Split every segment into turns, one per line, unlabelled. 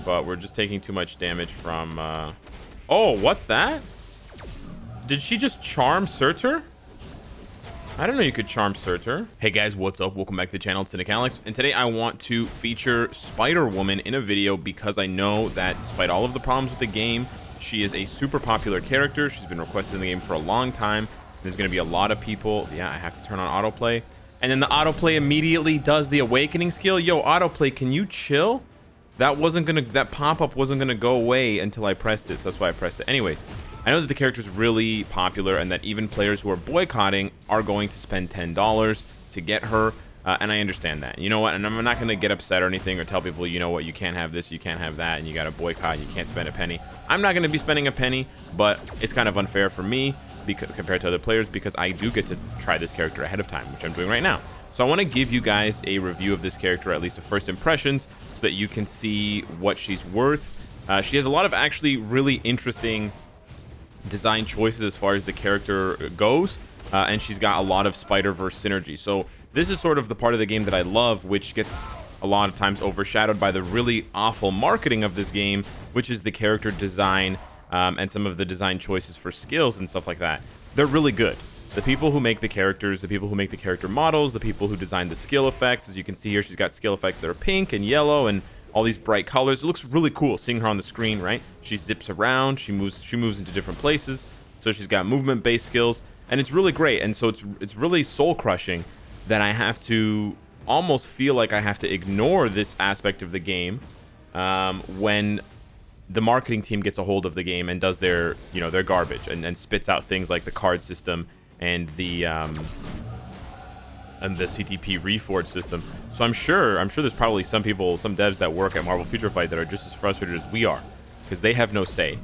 but we're just taking too much damage from... Oh, what's that? Did she just charm Surtur? I don't know you could charm Surtur. Hey guys, what's up? Welcome back to the channel, it's Cynicalex, and today I want to feature Spider-Woman in a video because I know that despite all of the problems with the game, she is a super popular character. She's been requested in the game for a long time. There's going to be a lot of people. Yeah, I have to turn on autoplay. And then the autoplay immediately does the awakening skill. Yo, autoplay, can you chill? That pop-up wasn't gonna go away until I pressed it, so that's why I pressed it. Anyways, I know that the character is really popular and that even players who are boycotting are going to spend $10 to get her, and I understand that. You know what? And I'm not gonna get upset or anything or tell people, you know what, you can't have this, you can't have that, and you gotta boycott, you can't spend a penny. I'm not gonna be spending a penny, but it's kind of unfair for me compared to other players because I do get to try this character ahead of time, which I'm doing right now. So I want to give you guys a review of this character, at least the first impressions, so that you can see what she's worth. She has a lot of actually really interesting design choices as far as the character goes, and she's got a lot of Spider-Verse synergy. So this is sort of the part of the game that I love, which gets a lot of times overshadowed by the really awful marketing of this game, which is the character design and some of the design choices for skills and stuff like that. They're really good. The people who make the characters, the people who make the character models, the people who design the skill effects, as you can see here, she's got skill effects that are pink and yellow and all these bright colors. It looks really cool seeing her on the screen, right? She zips around, she moves into different places. So she's got movement-based skills, and it's really great. And so it's really soul-crushing that I have to almost feel like I have to ignore this aspect of the game when the marketing team gets a hold of the game and does their garbage and spits out things like the card system and the CTP Reforged system. So I'm sure there's probably some people, some devs that work at Marvel Future Fight that are just as frustrated as we are because they have no say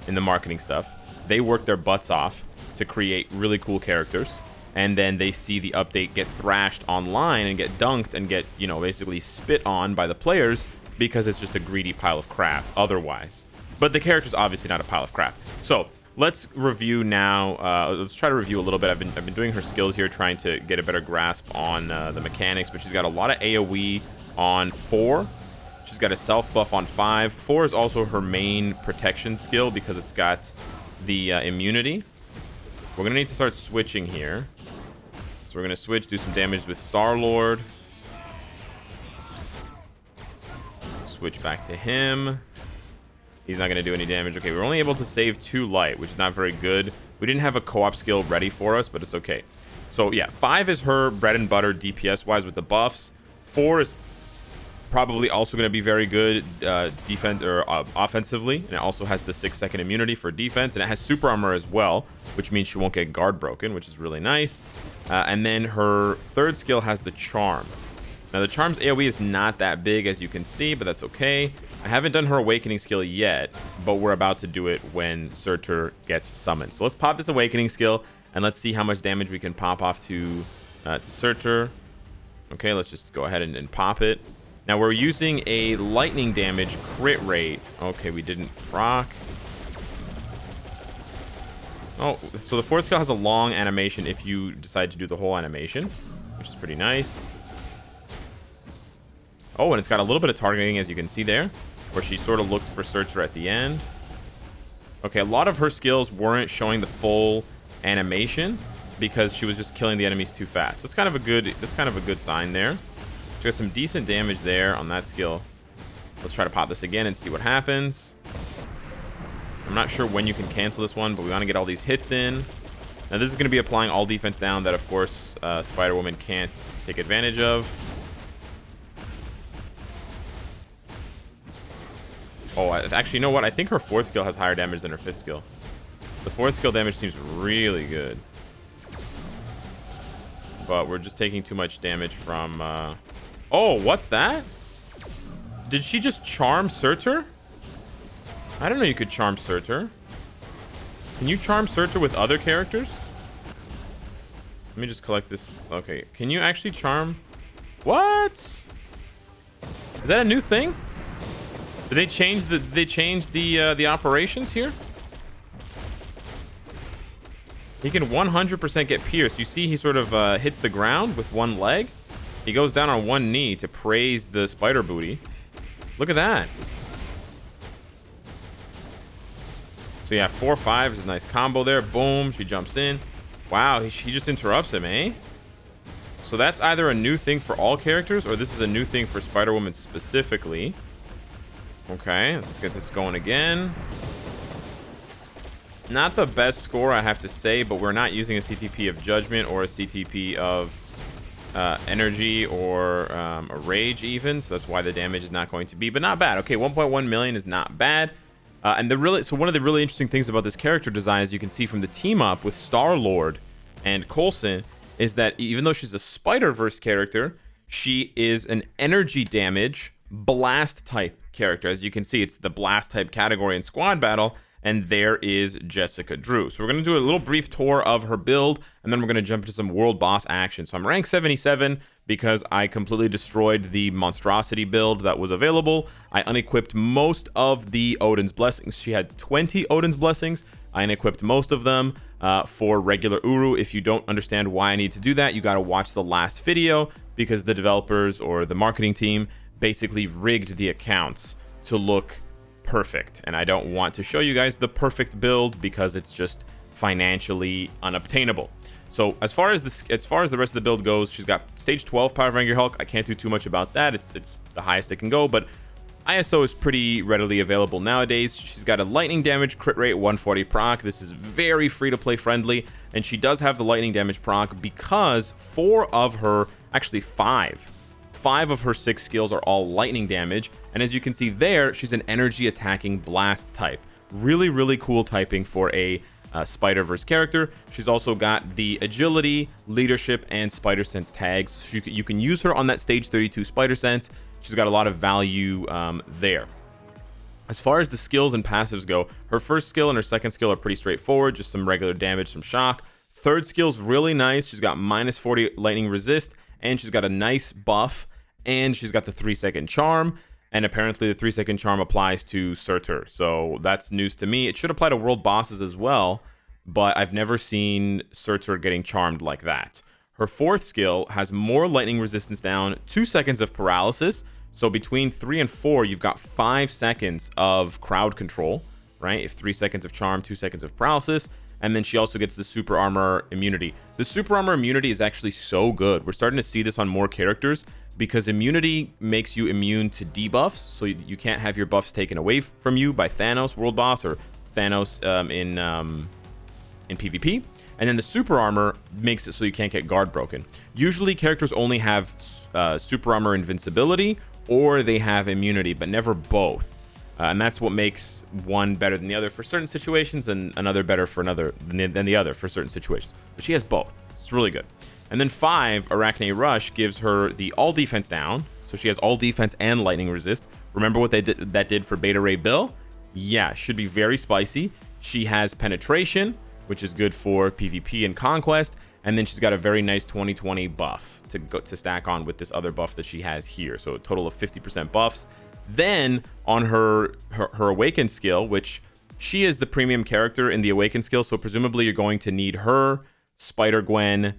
in the marketing stuff. They work their butts off to create really cool characters, and then they see the update get thrashed online and get dunked and get, basically spit on by the players because it's just a greedy pile of crap otherwise. But the character's obviously not a pile of crap. So let's review now. Let's try to review a little bit. I've been doing her skills here, trying to get a better grasp on the mechanics. But she's got a lot of AoE on 4. She's got a self buff on 5. 4 is also her main protection skill because it's got the immunity. We're gonna need to start switching here. So we're gonna switch, do some damage with Star-Lord. Switch back to him. He's not going to do any damage. Okay, we're only able to save 2 light, which is not very good. We didn't have a co-op skill ready for us, but it's okay. So yeah, 5 is her bread and butter DPS-wise with the buffs. 4 is probably also going to be very good defense or offensively, and it also has the 6-second immunity for defense, and it has super armor as well, which means she won't get guard broken, which is really nice. And then her 3rd skill has the charm. Now the charm's AoE is not that big as you can see, but that's okay. I haven't done her awakening skill yet, but we're about to do it when Surtur gets summoned. So let's pop this awakening skill and let's see how much damage we can pop off to Surtur. Okay, let's just go ahead and pop it. Now we're using a lightning damage crit rate. Okay, we didn't proc. Oh, so the 4th skill has a long animation if you decide to do the whole animation, which is pretty nice. Oh, and it's got a little bit of targeting, as you can see there, where she sort of looked for Surtur at the end. Okay, a lot of her skills weren't showing the full animation because she was just killing the enemies too fast. So that's kind of a good sign there. She got some decent damage there on that skill. Let's try to pop this again and see what happens. I'm not sure when you can cancel this one, but we want to get all these hits in. Now this is going to be applying all defense down that, of course, Spider-Woman can't take advantage of. Oh, actually, you know what? I think her 4th skill has higher damage than her 5th skill. The 4th skill damage seems really good. But we're just taking too much damage from... Oh, what's that? Did she just charm Surtur? I don't know you could charm Surtur. Can you charm Surtur with other characters? Let me just collect this. Okay, can you actually charm... What? Is that a new thing? Did they change the operations here? He can 100% get pierced. You see he sort of hits the ground with one leg. He goes down on one knee to praise the spider booty. Look at that. So yeah, 4-5 is a nice combo there. Boom, she jumps in. Wow, he just interrupts him, eh? So that's either a new thing for all characters, or this is a new thing for Spider-Woman specifically. Okay, let's get this going again. Not the best score, I have to say, but we're not using a CTP of Judgment or a CTP of Energy or a Rage even, so that's why the damage is not going to be, but not bad. Okay, 1.1 million is not bad. And so one of the really interesting things about this character design, as you can see from the team up with Star-Lord and Coulson, is that even though she's a Spider-Verse character, she is an energy damage blast type character. As you can see, it's the blast type category in squad battle, and there is Jessica Drew. So we're going to do a little brief tour of her build, and then we're going to jump into some world boss action. So I'm rank 77 because I completely destroyed the monstrosity build that was available. I unequipped most of the Odin's Blessings. She had 20 Odin's Blessings. I unequipped most of them for regular Uru. If you don't understand why I need to do that, you got to watch the last video, because the developers or the marketing team basically rigged the accounts to look perfect, and I don't want to show you guys the perfect build because it's just financially unobtainable. So as far as the rest of the build goes, she's got stage 12 Power Ranger Hulk. I can't do too much about that. It's the highest it can go, but ISO is pretty readily available nowadays. She's got a lightning damage crit rate 140 proc. This is very free to play friendly, and she does have the lightning damage proc because five of her 6 skills are all lightning damage, and as you can see there, she's an energy attacking blast type. Really, really cool typing for a Spider-Verse character. She's also got the agility, leadership, and spider sense tags. So you can use her on that stage 32 spider sense. She's got a lot of value there. As far as the skills and passives go, her first skill and her second skill are pretty straightforward, just some regular damage, some shock. Third skill's really nice. She's got minus 40 lightning resist, and she's got a nice buff, and she's got the 3-second charm, and apparently the 3-second charm applies to Surtur, so that's news to me. It should apply to world bosses as well, but I've never seen Surtur getting charmed like that. Her fourth skill has more lightning resistance down, 2 seconds of paralysis, so between 3 and 4 you've got 5 seconds of crowd control, right? If 3 seconds of charm, 2 seconds of paralysis. And then she also gets the super armor immunity. The super armor immunity is actually so good. We're starting to see this on more characters because immunity makes you immune to debuffs. So you can't have your buffs taken away from you by Thanos, world boss, or Thanos in PvP. And then the super armor makes it so you can't get guard broken. Usually characters only have super armor invincibility, or they have immunity, but never both. And that's what makes one better than the other for certain situations, and another better for than the other for certain situations. But she has both. It's really good. And then 5, Arachne Rush gives her the all defense down. So she has all defense and lightning resist. Remember what that did for Beta Ray Bill? Yeah, should be very spicy. She has penetration, which is good for PvP and Conquest. And then she's got a very nice 20/20 buff to stack on with this other buff that she has here. So a total of 50% buffs. Then on her Awakened skill, which she is the premium character in the Awakened skill, so presumably you're going to need her, Spider-Gwen,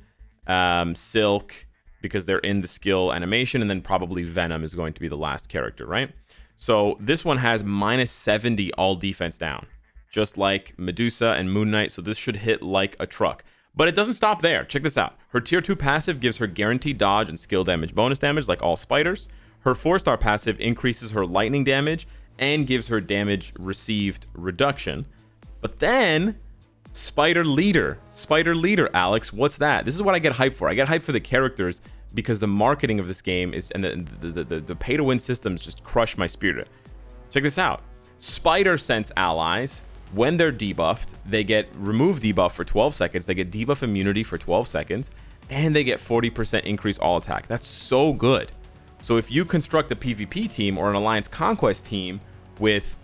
Silk, because they're in the skill animation, and then probably Venom is going to be the last character, right? So this one has minus 70 all defense down, just like Medusa and Moon Knight, so this should hit like a truck. But it doesn't stop there. Check this out. Her tier 2 passive gives her guaranteed dodge and skill damage bonus damage, like all spiders. Her 4-star passive increases her lightning damage and gives her damage received reduction. But then, Spider Leader, Alex, what's that? This is what I get hyped for. I get hyped for the characters because the marketing of this game is, and the pay-to-win systems just crush my spirit. Check this out. Spider Sense allies, when they're debuffed, they get remove debuff for 12 seconds, they get debuff immunity for 12 seconds, and they get 40% increase all attack. That's so good. So if you construct a PvP team or an Alliance Conquest team with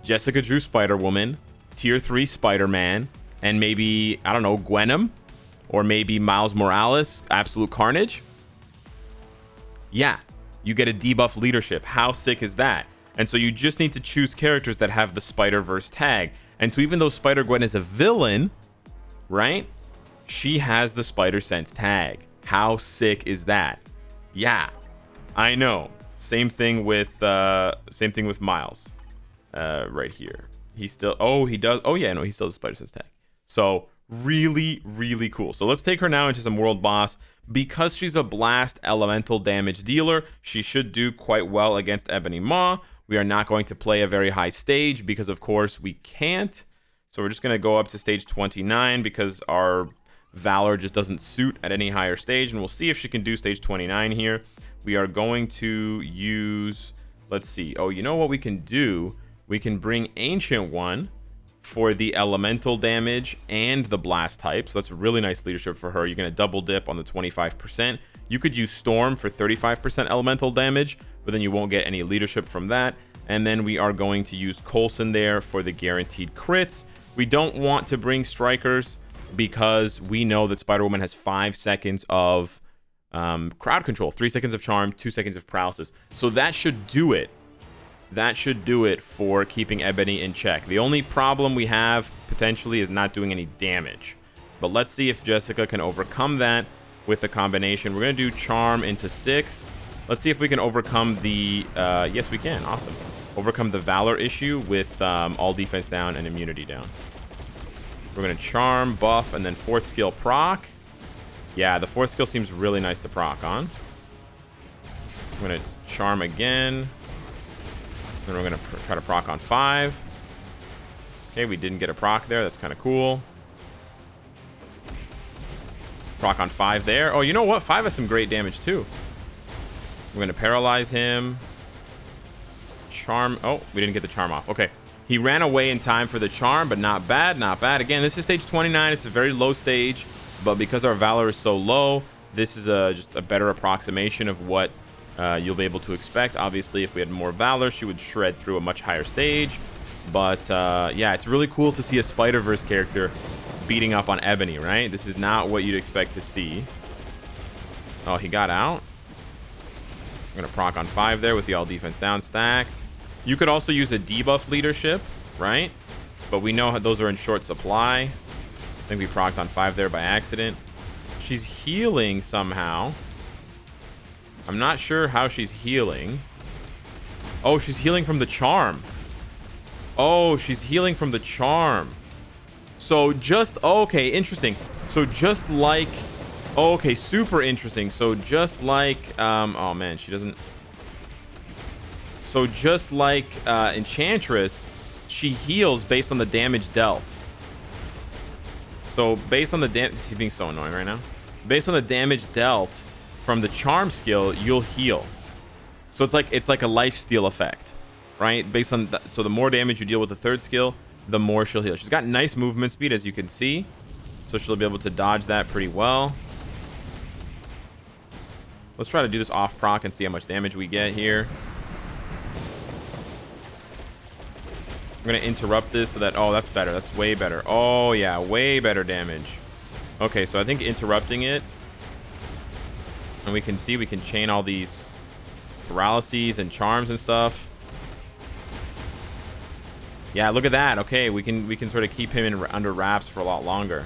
Jessica Drew Spider-Woman, tier 3 Spider-Man, and maybe, I don't know, Gwenom, or maybe Miles Morales, Absolute Carnage, yeah, you get a debuff leadership. How sick is that? And so you just need to choose characters that have the Spider-Verse tag. And so even though Spider-Gwen is a villain, right, she has the Spider Sense tag. How sick is that? Yeah. I know. Same thing with Miles, right here. He still, oh, he does. Oh yeah, no, he still has Spider Sense tag. So really, really cool. So let's take her now into some world boss. Because she's a blast elemental damage dealer, she should do quite well against Ebony Maw. We are not going to play a very high stage because of course we can't. So we're just going to go up to stage 29 because our Valor just doesn't suit at any higher stage. And we'll see if she can do stage 29 here. We are going to use, let's see. Oh, you know what we can do? We can bring Ancient One for the elemental damage and the blast type. So that's a really nice leadership for her. You're going to double dip on the 25%. You could use Storm for 35% elemental damage, but then you won't get any leadership from that. And then we are going to use Coulson there for the guaranteed crits. We don't want to bring strikers because we know that Spider-Woman has 5 seconds of crowd control, 3 seconds of charm, 2 seconds of paralysis. So that should do it. That should do it for keeping Ebony in check. The only problem we have potentially is not doing any damage. But let's see if Jessica can overcome that with a combination. We're going to do Charm into 6. Let's see if we can overcome the... yes, we can. Awesome. Overcome the Valor issue with all defense down and immunity down. We're going to Charm, buff, and then 4th skill proc. Yeah, the 4th skill seems really nice to proc on. I'm going to Charm again. Then we're going to try to proc on 5. Okay, we didn't get a proc there. That's kind of cool. Proc on 5 there. Oh, you know what? 5 has some great damage too. We're going to paralyze him. Charm. Oh, we didn't get the charm off. Okay. He ran away in time for the charm, but not bad. Not bad. Again, this is stage 29. It's a very low stage, but because our Valor is so low, this is just a better approximation of what you'll be able to expect. Obviously, if we had more Valor, she would shred through a much higher stage. But yeah, it's really cool to see a Spider-Verse character beating up on Ebony, right? This is not what you'd expect to see. Oh, he got out. I'm going to proc on 5 there with the all defense down stacked. You could also use a debuff leadership, right? But we know those are in short supply. I think we procced on 5 there by accident. She's healing somehow. I'm not sure how she's healing. Oh, she's healing from the charm. Oh, she's healing from the charm. So just, okay, interesting. So just like, okay, super interesting. So just like, oh man, she doesn't. So just like Enchantress, she heals based on the damage dealt. So based on the damage, she's being so annoying right now. Based on the damage dealt from the charm skill, you'll heal. So it's like a lifesteal effect, right? Based on so the more damage you deal with the 3rd skill, the more she'll heal. She's got nice movement speed, as you can see, so she'll be able to dodge that pretty well. Let's try to do this off proc and see how much damage we get here. I'm gonna interrupt this so that, oh, that's better. That's way better. Oh yeah, way better damage. Okay, so I think interrupting it, and we can see we can chain all these paralyses and charms and stuff. Yeah, look at that. Okay, we can sort of keep him under wraps for a lot longer.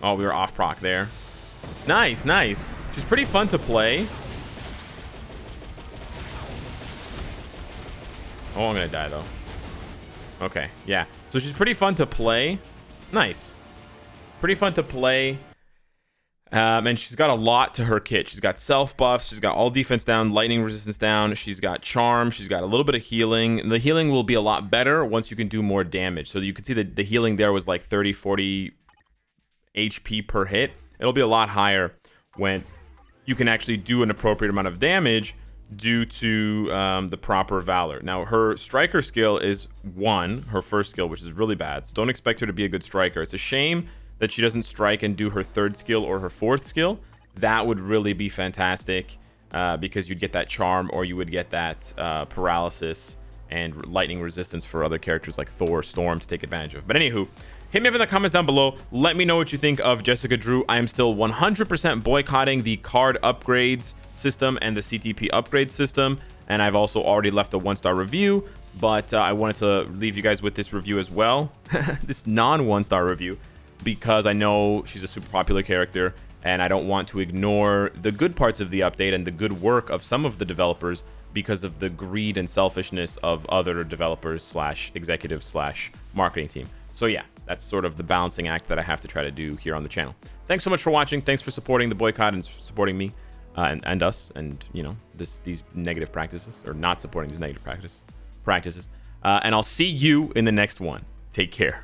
Oh, we were off proc there. Nice, nice. She's pretty fun to play. Oh, I'm gonna die though. Okay, yeah. So she's pretty fun to play. Nice. Pretty fun to play. And she's got a lot to her kit. She's got self buffs. She's got all defense down, lightning resistance down. She's got charm. She's got a little bit of healing. The healing will be a lot better once you can do more damage. So you can see that the healing there was like 30, 40 HP per hit. It'll be a lot higher when you can actually do an appropriate amount of damage due to the proper Valor. Now, her striker skill is 1, her 1st skill, which is really bad. So don't expect her to be a good striker. It's a shame that she doesn't strike and do her 3rd skill or her 4th skill. That would really be fantastic because you'd get that charm, or you would get that paralysis and lightning resistance for other characters like Thor, Storm to take advantage of. But anywho, hit me up in the comments down below. Let me know what you think of Jessica Drew. I am still 100% boycotting the card upgrades system and the CTP upgrade system. And I've also already left a 1-star review, but I wanted to leave you guys with this review as well. This non 1-star review, because I know she's a super popular character and I don't want to ignore the good parts of the update and the good work of some of the developers because of the greed and selfishness of other developers slash executives slash marketing team. So yeah, that's sort of the balancing act that I have to try to do here on the channel. Thanks so much for watching. Thanks for supporting the boycott and supporting me and us, and you know, these negative practices, or not supporting these negative practices. And I'll see you in the next one. Take care.